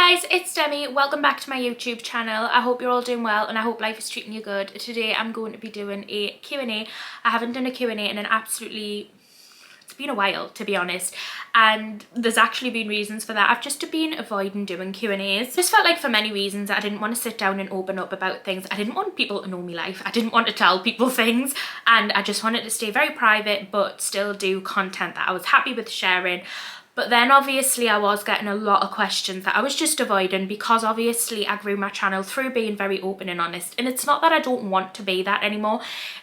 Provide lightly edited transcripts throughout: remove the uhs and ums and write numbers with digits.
guys, it's Demi. Welcome back to my YouTube channel. I hope you're all doing well and I hope life is treating you good. Today I'm going to be doing a Q&A. I haven't done a Q&A in it's been a while, to be honest, and there's actually been reasons for that. I've just been avoiding doing Q&As. Just felt like for many reasons I didn't want to sit down and open up about things. I didn't want people to know me life. I didn't want to tell people things, and I just wanted to stay very private but still do content that I was happy with sharing. But then obviously I was getting a lot of questions that I was just avoiding because obviously I grew my channel through being very open and honest. And it's not that I don't want to be that anymore.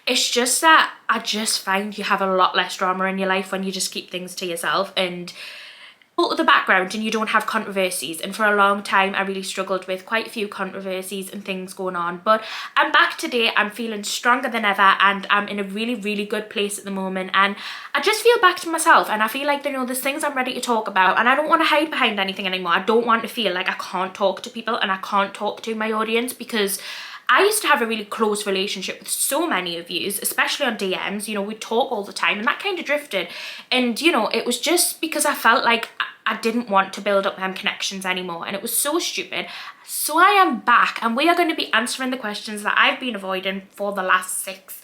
It's just that I just find you have a lot less drama in your life when you just keep things to yourself and to the background and you don't have controversies. And for a long time I really struggled with quite a few controversies and things going on, but I'm back today. I'm feeling stronger than ever and I'm in a really good place at the moment, and I just feel back to myself, and I feel like, you know, there's things I'm ready to talk about and I don't want to hide behind anything anymore. I don't want to feel like I can't talk to people and I can't talk to my audience, because I used to have a really close relationship with so many of you, especially on DMs. You know, we talk all the time and that kind of drifted. And, you know, it was just because I felt like I didn't want to build up them connections anymore, and it was so stupid. So I am back and we are going to be answering the questions that I've been avoiding for the last 6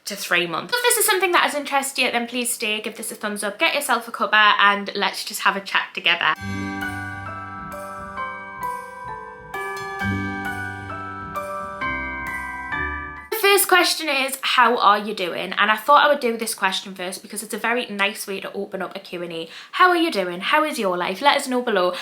to 3 months. If this is something that has interested you, then please stay, give this a thumbs up, get yourself a cuppa and let's just have a chat together. First question is, how are you doing? And I thought I would do this question first because it's a very nice way to open up a Q&A. How are you doing? How is your life? Let us know below.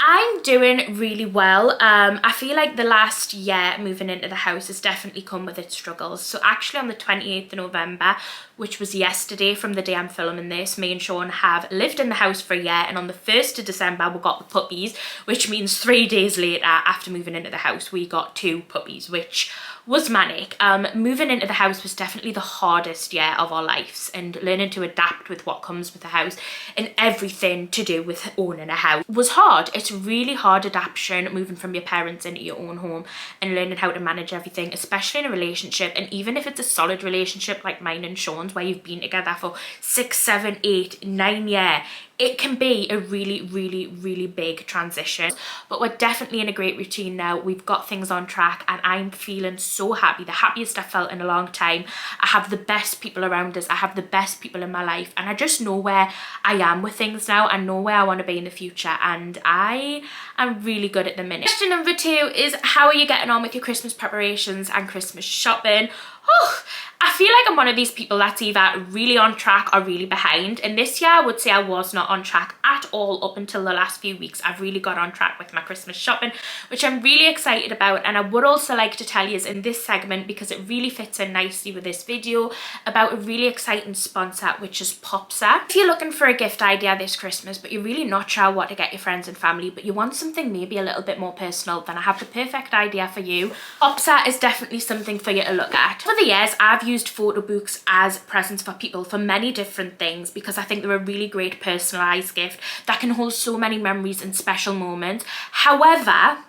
I'm doing really well. I feel like the last year moving into the house has definitely come with its struggles. So actually on the 28th of November, which was yesterday from the day I'm filming this, me and Sean have lived in the house for a year, and on the 1st of December we got the puppies, which means 3 days later after moving into the house we got 2 puppies, which was manic. Moving into the house was definitely the hardest year of our lives, and learning to adapt with what comes with the house and everything to do with owning a house was hard. It's really hard adaptation, moving from your parents into your own home and learning how to manage everything, especially in a relationship. And even if it's a solid relationship like mine and Sean's, where you've been together for 6, 7, 8, 9 years, it can be a really big transition. But we're definitely in a great routine now. We've got things on track and I'm feeling so happy, the happiest I've felt in a long time. I have the best people around us, I have the best people in my life, and I just know where I am with things now. I know where I want to be in the future, and I am really good at the minute. Question number 2 is, how are you getting on with your Christmas preparations and Christmas shopping? Oh, I feel like I'm one of these people that's either really on track or really behind, and this year I would say I was not on track at all up until the last few weeks. I've really got on track with my Christmas shopping, which I'm really excited about. And I would also like to tell you in this segment, because it really fits in nicely with this video, about a really exciting sponsor, which is Popsa. If you're looking for a gift idea this Christmas but you're really not sure what to get your friends and family, but you want something maybe a little bit more personal, then I have the perfect idea for you. Popsa is definitely something for you to look at. For the years I've used photo books as presents for people for many different things, because I think they're a really great personalized gift that can hold so many memories and special moments. However,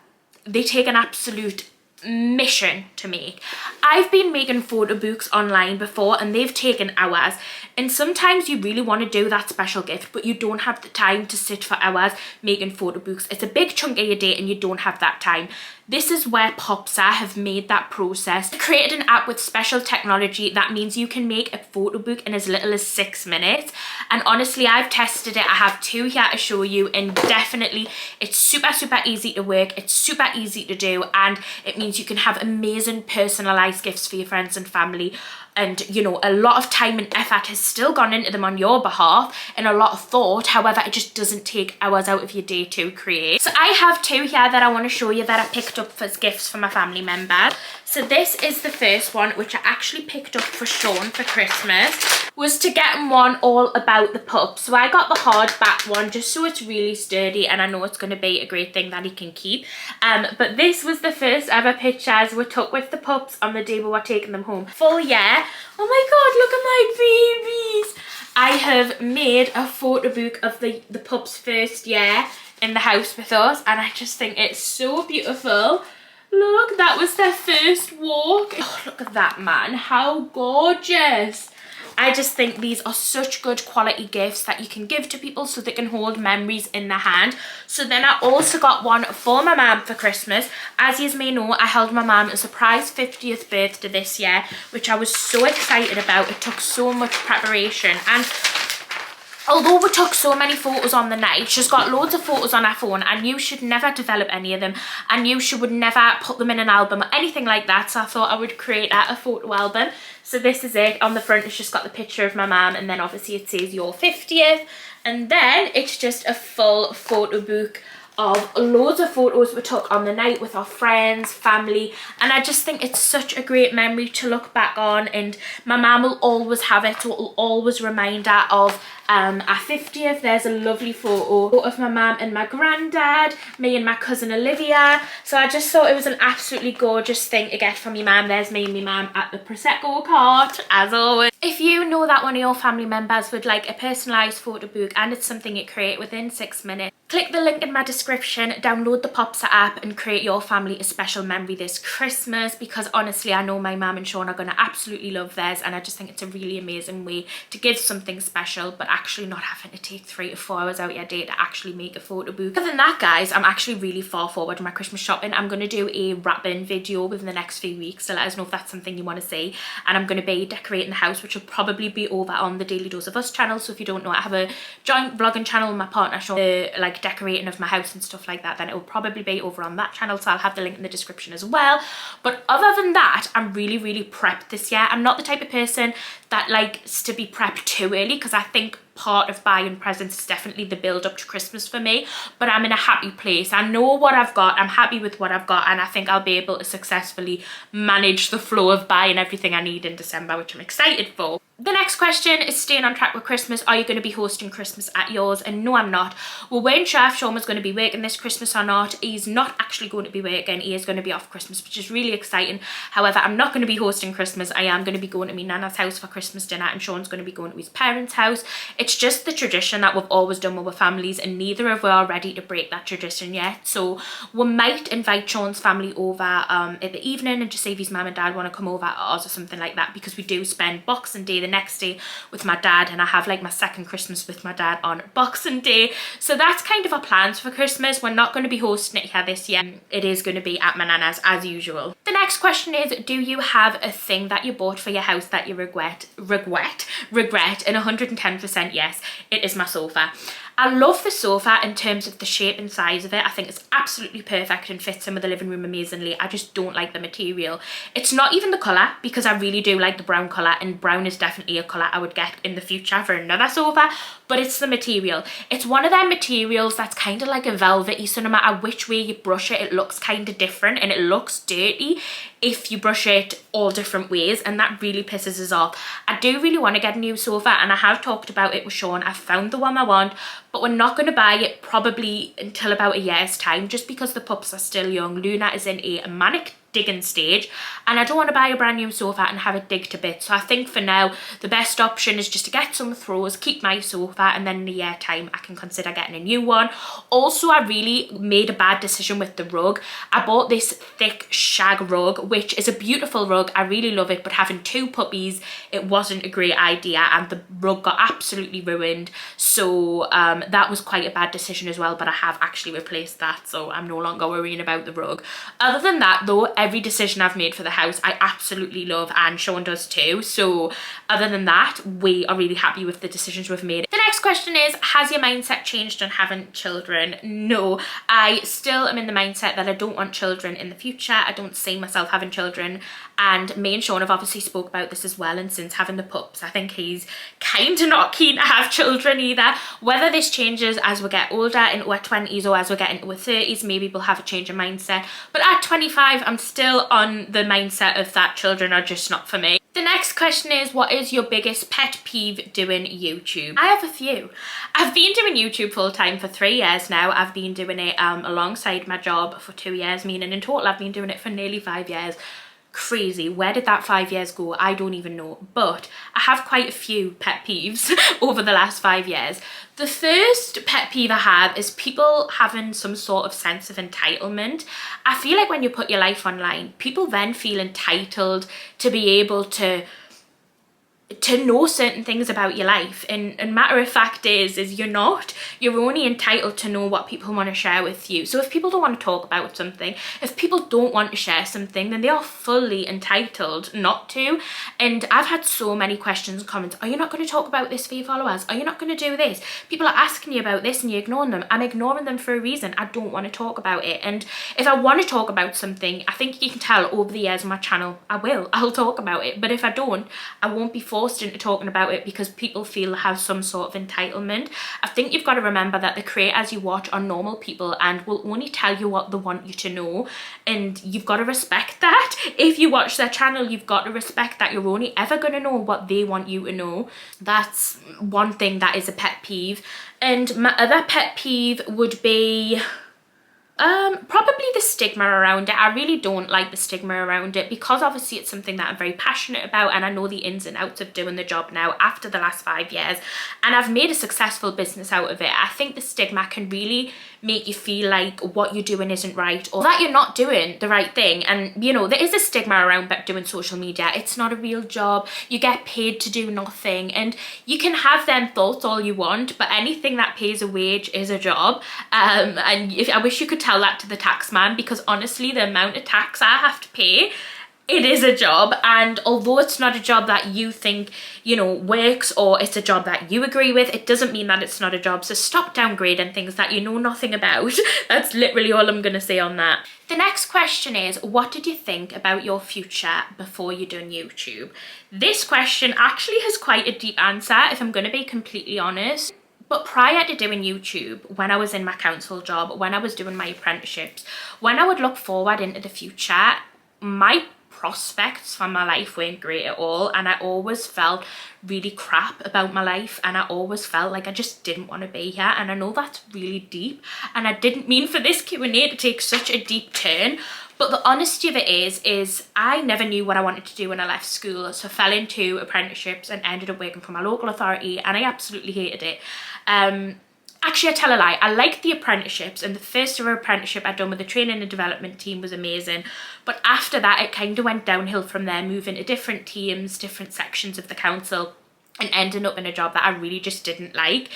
they take an absolute mission to make. I've been making photo books online before and they've taken hours, and sometimes you really want to do that special gift but you don't have the time to sit for hours making photo books. It's a big chunk of your day and you don't have that time. This is where Popsa have made that process. They created an app with special technology that means you can make a photo book in as little as 6 minutes. And honestly, I've tested it. I have 2 here to show you, and definitely it's super easy to work. It's super easy to do, and it means you can have amazing personalized gifts for your friends and family. And you know, a lot of time and effort has still gone into them on your behalf, and a lot of thought. However, it just doesn't take hours out of your day to create. So I have 2 here that I want to show you that I picked up as gifts for my family members. So this is the first one, which I actually picked up for Sean for Christmas, was to get him one all about the pup. So I got the hardback one just so it's really sturdy, and I know it's going to be a great thing that he can keep. But this was the first ever pictures we took with the pups on the day we were taking them home. Full year. Oh my god, look at my babies. I have made a photo book of the pup's first year in the house with us, and I just think it's so beautiful. Look, that was their first walk. Oh, look at that, man. How gorgeous. I just think these are such good quality gifts that you can give to people so they can hold memories in their hand. So then I also got one for my mum for Christmas. As you may know, I held my mum a surprise 50th birthday this year, which I was so excited about. It took so much preparation, and although we took so many photos on the night, she's got loads of photos on her phone. I knew she'd never develop any of them. I knew she would never put them in an album or anything like that, so I thought I would create a photo album. So this is it. On the front it's just got the picture of my mum, and then obviously it says your 50th, and then it's just a full photo book of loads of photos we took on the night with our friends, family, and I just think it's such a great memory to look back on, and my mum will always have it, so it will always remind her of our 50th. There's a lovely photo of my mum and my granddad, me and my cousin Olivia, so I just thought it was an absolutely gorgeous thing to get from your mum. There's me and my mum at the Prosecco cart, as always. If you know that one of your family members would like a personalised photo book and it's something you create within 6 minutes, click the link in my description, download the Popsa app and create your family a special memory this Christmas, because honestly I know my mum and Sean are going to absolutely love theirs, and I just think it's a really amazing way to give something special but actually not having to take 3 to 4 hours out of your day to actually make a photo book. Other than that, guys, I'm actually really far forward in my Christmas shopping. I'm going to do a wrapping video within the next few weeks to let us know if that's something you want to see, and I'm going to be decorating the house, which will probably be over on the Daily Dose of Us channel. So if you don't know, I have a joint vlogging channel with my partner Sean, like decorating of my house and stuff like that. Then it will probably be over on that channel, so I'll have the link in the description as well. But other than that, I'm really prepped this year. I'm not the type of person that likes to be prepped too early, because I think part of buying presents is definitely the build up to Christmas for me, but I'm in a happy place. I know what I've got, I'm happy with what I've got, and I think I'll be able to successfully manage the flow of buying everything I need in December, which I'm excited for. The next question is staying on track with Christmas. Are you going to be hosting Christmas at yours? And no, I'm not. We weren't sure if Sean was going to be working this Christmas or not. He's not actually going to be working. He is going to be off Christmas, which is really exciting. However, I'm not going to be hosting Christmas. I am going to be going to my nana's house for Christmas dinner, and Sean's going to be going to his parents' house. It's just the tradition that we've always done with our families, and neither of us are ready to break that tradition yet. So we might invite Sean's family over at the evening and just see if his mum and dad want to come over at ours or something like that, because we do spend Boxing Day the next day with my dad, and I have like my second Christmas with my dad on Boxing Day. So that's kind of our plans for Christmas. We're not going to be hosting it here this year. It is going to be at my nana's as usual. The next question is, do you have a thing that you bought for your house that you regret? And 110% yes, it is my sofa. I love the sofa in terms of the shape and size of it. I think it's absolutely perfect and fits in with the living room amazingly. I just don't like the material. It's not even the colour, because I really do like the brown colour, and brown is definitely a colour I would get in the future for another sofa, but it's the material. It's one of them materials that's kind of like a velvety, so no matter which way you brush it, it looks kind of different, and it looks dirty if you brush it all different ways, and that really pisses us off. I do really want to get a new sofa, and I have talked about it with Sean. I've found the one I want, but we're not going to buy it probably until about a year's time, just because the pups are still young. Luna is in a manic digging stage, and I don't want to buy a brand new sofa and have it dig to bits. So I think for now the best option is just to get some throws, keep my sofa, and then in a year time I can consider getting a new one. Also, I really made a bad decision with the rug. I bought this thick shag rug, which is a beautiful rug. I really love it, but having 2 puppies, it wasn't a great idea, and the rug got absolutely ruined. So that was quite a bad decision as well, but I have actually replaced that, so I'm no longer worrying about the rug. Other than that though, every decision I've made for the house I absolutely love, and Sean does too. So other than that, we are really happy with the decisions we've made. The next question is, has your mindset changed on having children? No, I still am in the mindset that I don't want children in the future. I don't see myself having children, and me and Sean have obviously spoke about this as well, and since having the pups I think he's kind of not keen to have children either. Whether this changes as we get older into our 20s or as we get into our 30s, maybe we'll have a change of mindset, but at 25 I'm still on the mindset of that children are just not for me. The next question is, what is your biggest pet peeve doing YouTube? I have a few. I've been doing YouTube full time for 3 years now. I've been doing it alongside my job for 2 years, meaning in total I've been doing it for nearly 5 years. Crazy. Where did that 5 years go? I don't even know, but I have quite a few pet peeves over the last 5 years. The first pet peeve I have is people having some sort of sense of entitlement. I feel like when you put your life online, people then feel entitled to be able to to know certain things about your life, and matter of fact is you're only entitled to know what people want to share with you. So if people don't want to talk about something, if people don't want to share something, then they are fully entitled not to. And I've had so many questions and comments: are you not going to talk about this for your followers? Are you not going to do this? People are asking you about this and you're ignoring them. I'm ignoring them for a reason. I don't want to talk about it. And if I want to talk about something, I think you can tell over the years on my channel, I'll talk about it. But if I don't, I won't be forced into talking about it because people feel they have some sort of entitlement. I think you've got to remember that the creators you watch are normal people and will only tell you what they want you to know, and you've got to respect that. If you watch their channel, you've got to respect that you're only ever going to know what they want you to know. That's one thing that is a pet peeve. And my other pet peeve would be probably the stigma around it. I really don't like the stigma around it because obviously it's something that I'm very passionate about, and I know the ins and outs of doing the job now after the last 5 years, and I've made a successful business out of it. I think the stigma can really make you feel like what you're doing isn't right, or that you're not doing the right thing. And you know, there is a stigma around doing social media. It's not a real job. You get paid to do nothing, and you can have them thoughts all you want, but anything that pays a wage is a job. And I wish you could tell that to the tax man, because honestly, the amount of tax I have to pay, it is a job. And although it's not a job that you think, you know, works, or it's a job that you agree with, it doesn't mean that it's not a job. So stop downgrading things that you know nothing about. That's literally all I'm gonna say on that. The next question is, what did you think about your future before you done YouTube? This question actually has quite a deep answer, if I'm gonna be completely honest. But prior to doing YouTube, when I was in my council job, when I was doing my apprenticeships, when I would look forward into the future, my prospects for my life weren't great at all, and I always felt really crap about my life, and I always felt like I just didn't want to be here. And I know that's really deep, and I didn't mean for this Q&A to take such a deep turn, but the honesty of it is I never knew what I wanted to do when I left school. So I fell into apprenticeships and ended up working for my local authority, and I absolutely hated it. Actually, I tell a lie. I liked the apprenticeships, and the first ever apprenticeship I'd done with the training and development team was amazing. But after that, it kind of went downhill from there, moving to different teams, different sections of the council, and ending up in a job that I really just didn't like.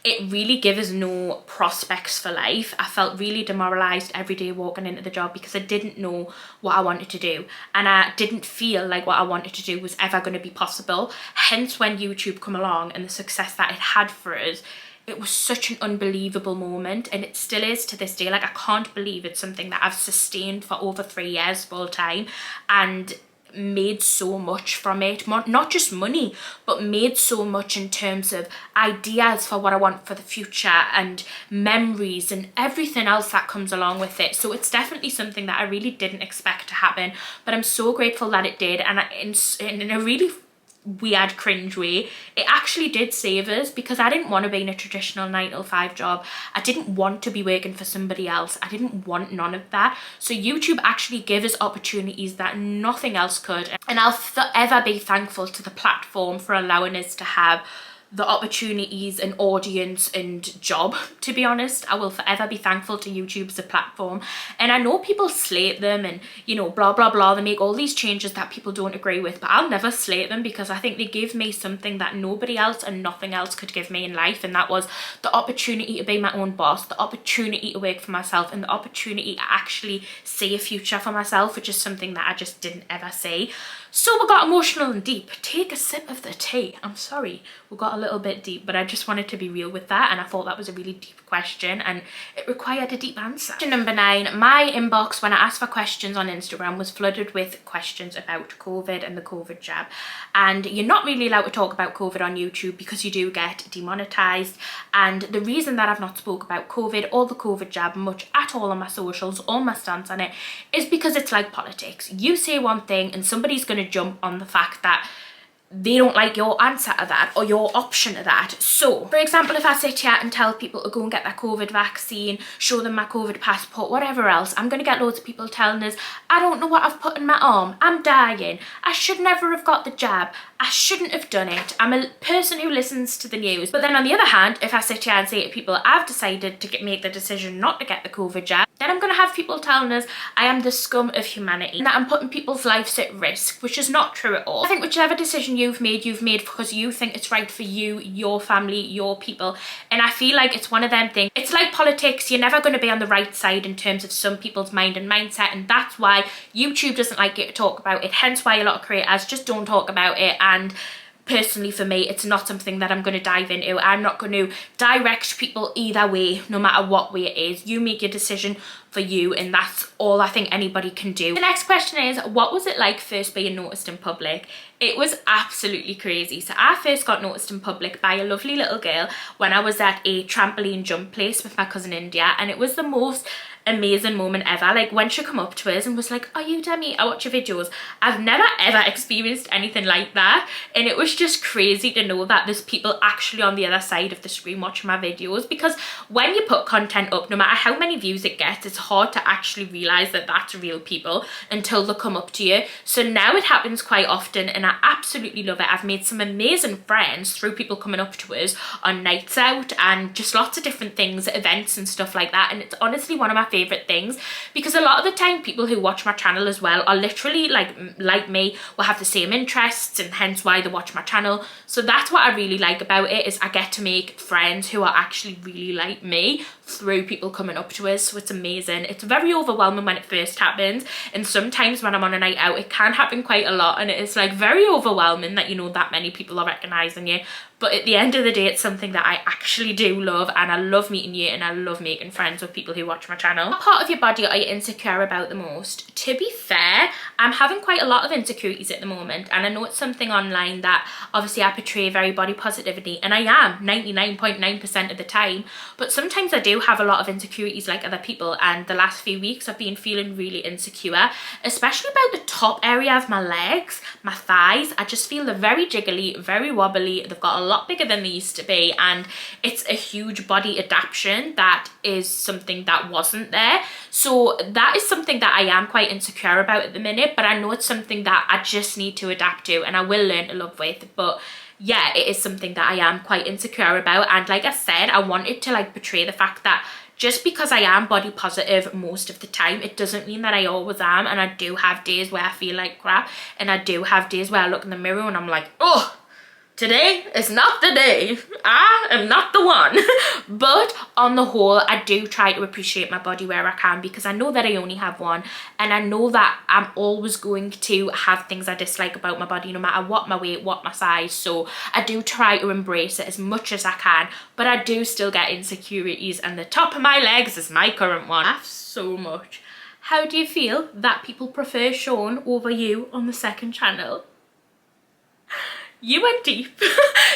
It really gave us no prospects for life. I felt really demoralised every day walking into the job because I didn't know what I wanted to do, and I didn't feel like what I wanted to do was ever going to be possible. Hence, when YouTube come along and the success that it had for us, it was such an unbelievable moment, and it still is to this day. Like, I can't believe it's something that I've sustained for over 3 years full time and made so much from it. Not just money, but made so much in terms of ideas for what I want for the future, and memories, and everything else that comes along with it. So it's definitely something that I really didn't expect to happen, but I'm so grateful that it did. And in a really weird, cringe way, it actually did save us, because I didn't want to be in a traditional 9 to 5 job. I didn't want to be working for somebody else. I didn't want none of that. So YouTube actually gave us opportunities that nothing else could, and I'll forever be thankful to the platform for allowing us to have the opportunities and audience and job. To be honest, I will forever be thankful to YouTube as a platform. And I know people slate them and, you know, blah blah blah, they make all these changes that people don't agree with, but I'll never slate them, because I think they give me something that nobody else and nothing else could give me in life, and that was the opportunity to be my own boss, the opportunity to work for myself, and the opportunity to actually see a future for myself, which is something that I just didn't ever see. So we got emotional and deep. Take a sip of the tea. I'm sorry, we got a little bit deep, but I just wanted to be real with that, and I thought that was a really deep question and it required a deep answer. Question number 9, my inbox when I asked for questions on Instagram was flooded with questions about COVID and the COVID jab. And you're not really allowed to talk about COVID on YouTube because you do get demonetized. And the reason that I've not spoke about COVID or the COVID jab much at all on my socials or my stance on it is because it's like politics. You say one thing and somebody's going to jump on the fact that they don't like your answer to that or your option to that. So, for example, if I sit here and tell people to go and get their COVID vaccine, show them my COVID passport, whatever else, I'm going to get loads of people telling us, I don't know what I've put in my arm, I'm dying, I should never have got the jab, I shouldn't have done it. I'm a person who listens to the news. But then on the other hand, if I sit here and say to people, I've decided to make the decision not to get the COVID jab, then I'm going to have people telling us I am the scum of humanity and that I'm putting people's lives at risk, which is not true at all. I think whichever decision you've made because you think it's right for you, your family, your people. And I feel like it's one of them things. It's like politics. You're never going to be on the right side in terms of some people's mind and mindset. And that's why YouTube doesn't like you to talk about it. Hence why a lot of creators just don't talk about it. And personally for me, it's not something that I'm going to dive into. I'm not going to direct people either way, no matter what way it is. You make your decision for you, and that's all I think anybody can do. The next question is, what was it like first being noticed in public? It was absolutely crazy. So I first got noticed in public by a lovely little girl when I was at a trampoline jump place with my cousin India, and it was the most amazing moment ever. Like when she come up to us and was like, "Are you Demi? I watch your videos." I've never ever experienced anything like that, and it was just crazy to know that there's people actually on the other side of the screen watching my videos, because when you put content up, no matter how many views it gets, it's hard to actually realize that that's real people until they come up to you. So now it happens quite often, and I absolutely love it. I've made some amazing friends through people coming up to us on nights out and just lots of different things, events and stuff like that, and it's honestly one of my favorite things, because a lot of the time people who watch my channel as well are literally like me, will have the same interests, and hence why they watch my channel. So that's what I really like about it, is I get to make friends who are actually really like me through people coming up to us. So it's amazing. It's very overwhelming when it first happens, and sometimes when I'm on a night out it can happen quite a lot, and it's like very overwhelming that you know that many people are recognizing you. But at the end of the day, it's something that I actually do love, and I love meeting you, and I love making friends with people who watch my channel. What part of your body are you insecure about the most? To be fair, I'm having quite a lot of insecurities at the moment, and I know it's something online that obviously I portray very body positivity, and I am 99.9% of the time, but sometimes I do have a lot of insecurities like other people, and the last few weeks I've been feeling really insecure, especially about the top area of my legs, my thighs. I just feel they're very jiggly, very wobbly. They've got a lot bigger than they used to be, and it's a huge body adaptation that is something that wasn't there. So that is something that I am quite insecure about at the minute, but I know it's something that I just need to adapt to, and I will learn to love with. But yeah, it is something that I am quite insecure about, and like I said, I wanted to like portray the fact that just because I am body positive most of the time, it doesn't mean that I always am. And I do have days where I feel like crap, and I do have days where I look in the mirror and I'm like, oh, today is not the day. I am not the one. But on the whole, I do try to appreciate my body where I can, because I know that I only have one, and I know that I'm always going to have things I dislike about my body, no matter what my weight, what my size. So I do try to embrace it as much as I can, but I do still get insecurities, and the top of my legs is my current one. I laugh so much. How do you feel that people prefer Sean over you on the second channel? You went deep.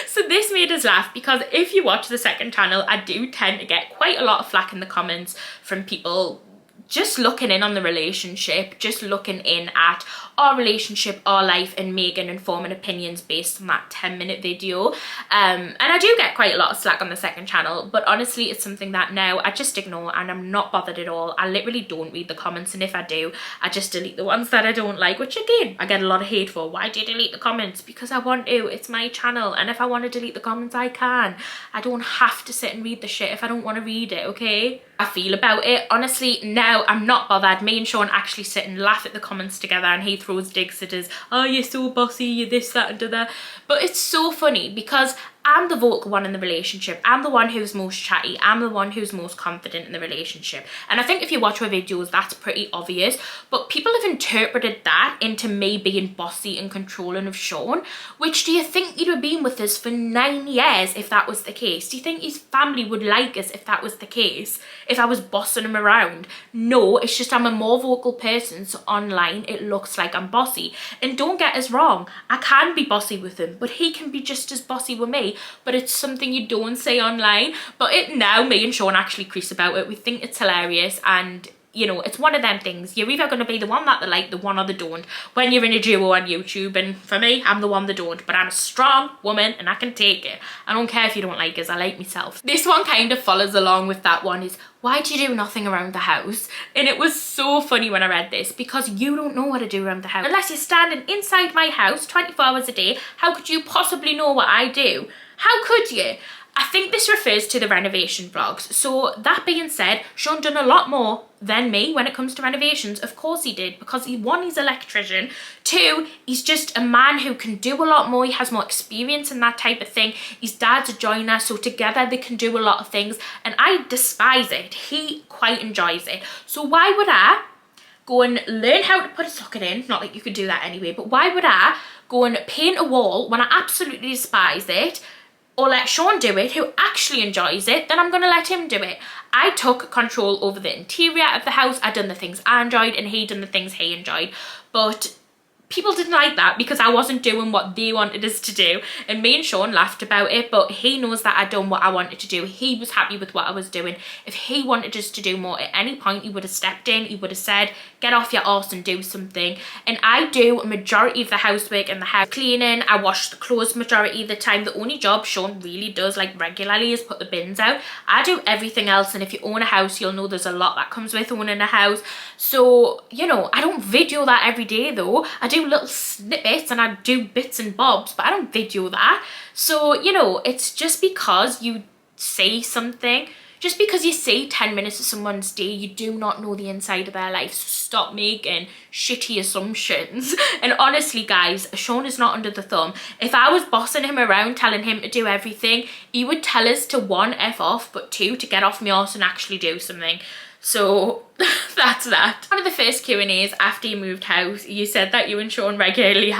So this made us laugh, because if you watch the second channel, I do tend to get quite a lot of flack in the comments from people just looking in on the relationship, just looking in at our relationship, our life, and making informed opinions based on that 10-minute video. And I do get quite a lot of slack on the second channel, but honestly it's something that now I just ignore, and I'm not bothered at all. I literally don't read the comments, and if I do, I just delete the ones that I don't like, which again, I get a lot of hate for. Why do you delete the comments? Because I want to. It's my channel, and if I want to delete the comments, I can. I don't have to sit and read the shit if I don't want to read it, okay? I feel about it, honestly, now I'm not bothered. Me and Sean actually sit and laugh at the comments together, and he throws digs at us. Oh, you're so bossy, you're this, that and other. But it's so funny, because I'm the vocal one in the relationship. I'm the one who's most chatty. I'm the one who's most confident in the relationship. And I think if you watch my videos, that's pretty obvious. But people have interpreted that into me being bossy and controlling of Sean. Which, do you think he'd have been with us for 9 years if that was the case? Do you think his family would like us if that was the case? If I was bossing him around? No, it's just I'm a more vocal person, so online it looks like I'm bossy. And don't get us wrong, I can be bossy with him, but he can be just as bossy with me. But it's something you don't say online. But now me and Sean actually crease about it. We think it's hilarious, and you know, it's one of them things. You're either going to be the one that they like, the one or the don't, when you're in a duo on YouTube. And for me, I'm the one that don't, but I'm a strong woman and I can take it. I don't care if you don't like us, I like myself. This one kind of follows along with that one, is why do you do nothing around the house? And it was so funny when I read this, because you don't know what to do around the house. Unless you're standing inside my house 24 hours a day, how could you possibly know what I do? How could you? I think this refers to the renovation vlogs. So that being said, Sean done a lot more than me when it comes to renovations. Of course he did, because one, he's an electrician. Two, he's just a man who can do a lot more. He has more experience in that type of thing. His dad's a joiner, so together they can do a lot of things. And I despise it. He quite enjoys it. So why would I go and learn how to put a socket in? Not that you could do that anyway, but why would I go and paint a wall when I absolutely despise it? Or let Sean do it, who actually enjoys it, then I'm going to let him do it. I took control over the interior of the house. I done the things I enjoyed and he done the things he enjoyed. But people didn't like that because I wasn't doing what they wanted us to do. And me and Sean laughed about it, but he knows that I'd done what I wanted to do. He was happy with what I was doing. If he wanted us to do more at any point, he would have stepped in. He would have said, get off your arse and do something. And I do a majority of the housework and the house cleaning. I wash the clothes majority of the time. The only job Sean really does like regularly is put the bins out. I do everything else, and if you own a house, you'll know there's a lot that comes with owning a house. So, you know, I don't video that every day though. I do little snippets and I do bits and bobs, but I don't video that. So, you know, it's just because you say something, just because you see 10 minutes of someone's day, you do not know the inside of their life. So stop making shitty assumptions. And honestly, guys, Sean is not under the thumb. If I was bossing him around, telling him to do everything, he would tell us to one, F off, but two, to get off my arse and actually do something. So that's that. One of the first Q&As after you moved house, you said that you and Sean regularly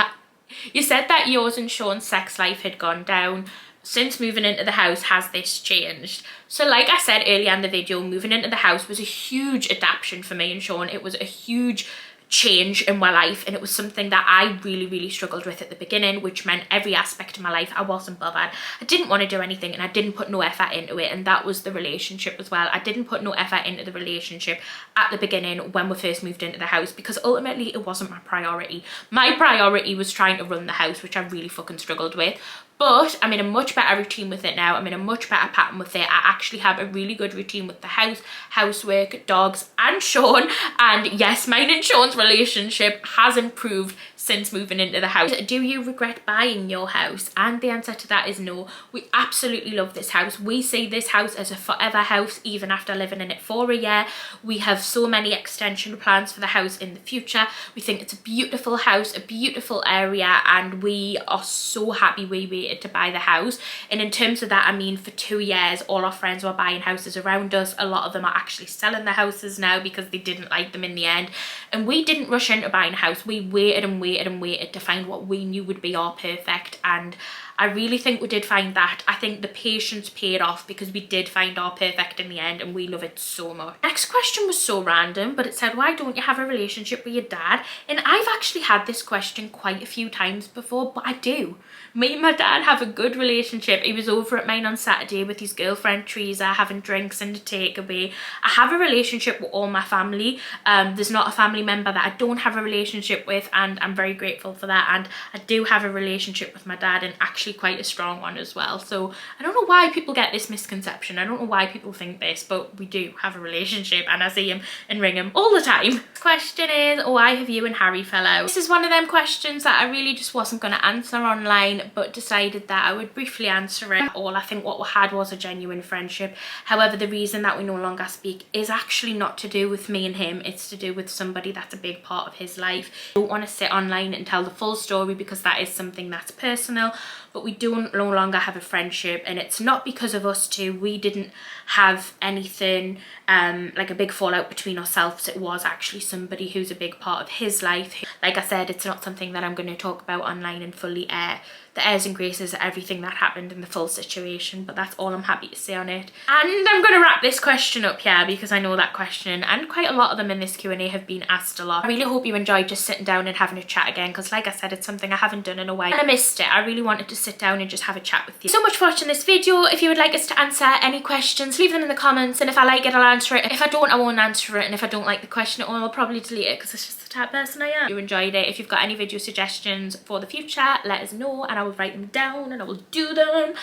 you said that yours and Sean's sex life had gone down. Since moving into the house, has this changed? So like I said earlier in the video, moving into the house was a huge adaptation for me and Sean. It was a huge change in my life, and it was something that I really struggled with at the beginning, which meant every aspect of my life I wasn't bothered. I didn't want to do anything, and I didn't put no effort into it. And that was the relationship as well. I didn't put no effort into the relationship at the beginning when we first moved into the house, because ultimately it wasn't my priority. My priority was trying to run the house, which I really fucking struggled with. But I'm in a much better routine with it now. I'm in a much better pattern with it. I actually have a really good routine with the house, housework, dogs, and Sean. And yes, mine and Sean's relationship has improved since moving into the house. Do you regret buying your house? And the answer to that is no. We absolutely love this house. We see this house as a forever house, even after living in it for a year. We have so many extension plans for the house in the future. We think it's a beautiful house, a beautiful area, and we are so happy we waited to buy the house. And in terms of that, I mean, for 2 years, all our friends were buying houses around us. A lot of them are actually selling their houses now because they didn't like them in the end. And we didn't rush into buying a house. We waited and waited and waited to find what we knew would be our perfect, and I really think we did find that. I think the patience paid off because we did find our perfect in the end, and we love it so much. Next question was so random, but it said, why don't you have a relationship with your dad? And I've actually had this question quite a few times before, but I do. Me and my dad have a good relationship. He was over at mine on Saturday with his girlfriend Teresa, having drinks and a takeaway. I have a relationship with all my family. There's not a family member that I don't have a relationship with, and I'm very grateful for that. And I do have a relationship with my dad, and actually quite a strong one as well. So I don't know why people get this misconception. I don't know why people think this, but we do have a relationship, and I see him and ring him all the time. Question is, why have you and Harry fell out? This is one of them questions that I really just wasn't going to answer online, but decided that I would briefly answer it all. I think what we had was a genuine friendship. However, the reason that we no longer speak is actually not to do with me and him. It's to do with somebody that's a big part of his life. I don't want to sit online and tell the full story because that is something that's personal, but we do no longer have a friendship, and it's not because of us two. We didn't have anything like a big fallout between ourselves. It was actually somebody who's a big part of his life. Like I said, it's not something that I'm going to talk about online and fully air the airs and graces of everything that happened in the full situation, but that's all I'm happy to say on it. And I'm going to wrap this question up here because I know that question and quite a lot of them in this Q&A have been asked a lot. I really hope you enjoyed just sitting down and having a chat again, because like I said, it's something I haven't done in a while and I missed it. I really wanted to sit down and just have a chat with you. So much for watching this video. If you would like us to answer any questions, leave them in the comments, and if I like it, I'll answer it. If I don't, I won't answer it, and if I don't like the question at all, I'll probably delete it because it's just the type of person I am. If you enjoyed it, if you've got any video suggestions for the future, let us know and I will write them down and I will do them.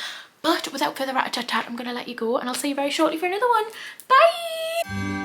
But without further ado, I'm going to let you go and I'll see you very shortly for another one. Bye!